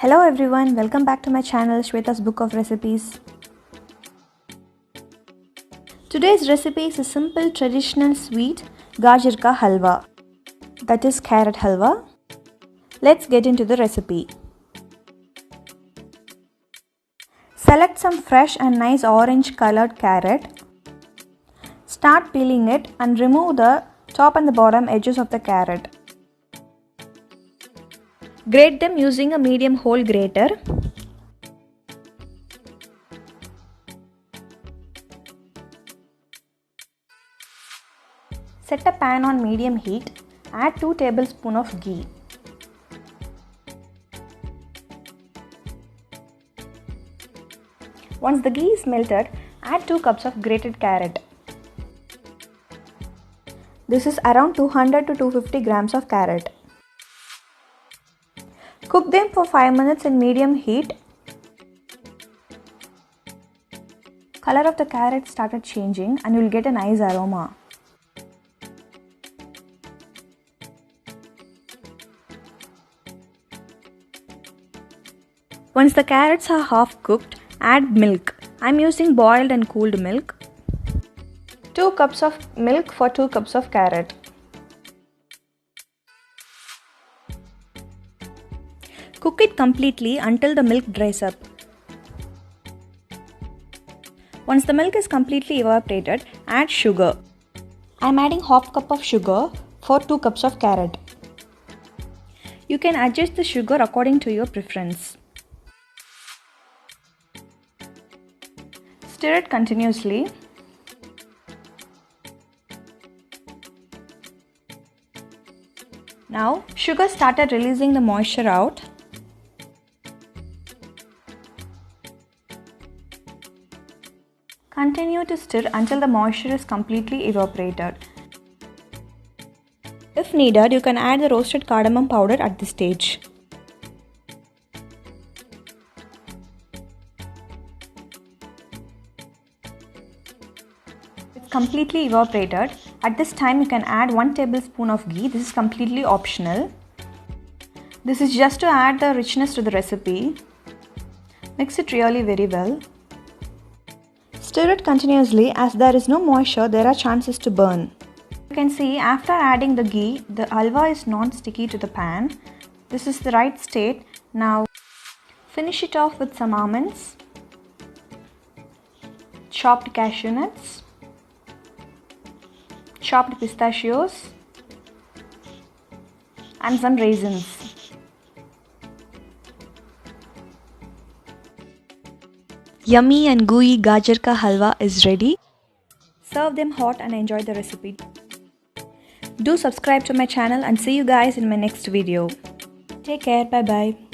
Hello everyone, welcome back to my channel SWETHA'S Book of Recipes. Today's recipe is a simple traditional sweet gajarkahalwa, that is carrot halwa. Let's get into the recipe. Select some fresh and nice orange colored carrot. Start peeling it and remove the top and the bottom edges of the carrot. Grate them using a medium hole grater. Set a pan on medium heat. Add 2 tablespoons of ghee. Once the ghee is melted, add 2 cups of grated carrot. This is around 200 to 250 grams of carrot. Cook them for 5 minutes in medium heat. Color of the carrot started changing and you will get a nice aroma. Once the carrots are half cooked, add milk. I am using boiled and cooled milk. 2 cups of milk for 2 cups of carrot. Cook it completely until the milk dries up. Once the milk is completely evaporated, add sugar. I am adding half cup of sugar for 2 cups of carrot. You can adjust the sugar according to your preference. Stir it continuously. Now, sugar started releasing the moisture out. Continue to stir until the moisture is completely evaporated. If needed, you can add the roasted cardamom powder at this stage. It's completely evaporated. At this time, you can add 1 tablespoon of ghee. This is completely optional. This is just to add the richness to the recipe. Mix it really very well. Stir it continuously. As there is no moisture, there are chances to burn. You can see after adding the ghee, the halwa is non-sticky to the pan. This is the right state. Now finish it off with some almonds, chopped cashew nuts, chopped pistachios and some raisins. Yummy and gooey gajar ka halwa is ready. Serve them hot and enjoy the recipe. Do subscribe to my channel and see you guys in my next video. Take care. Bye bye.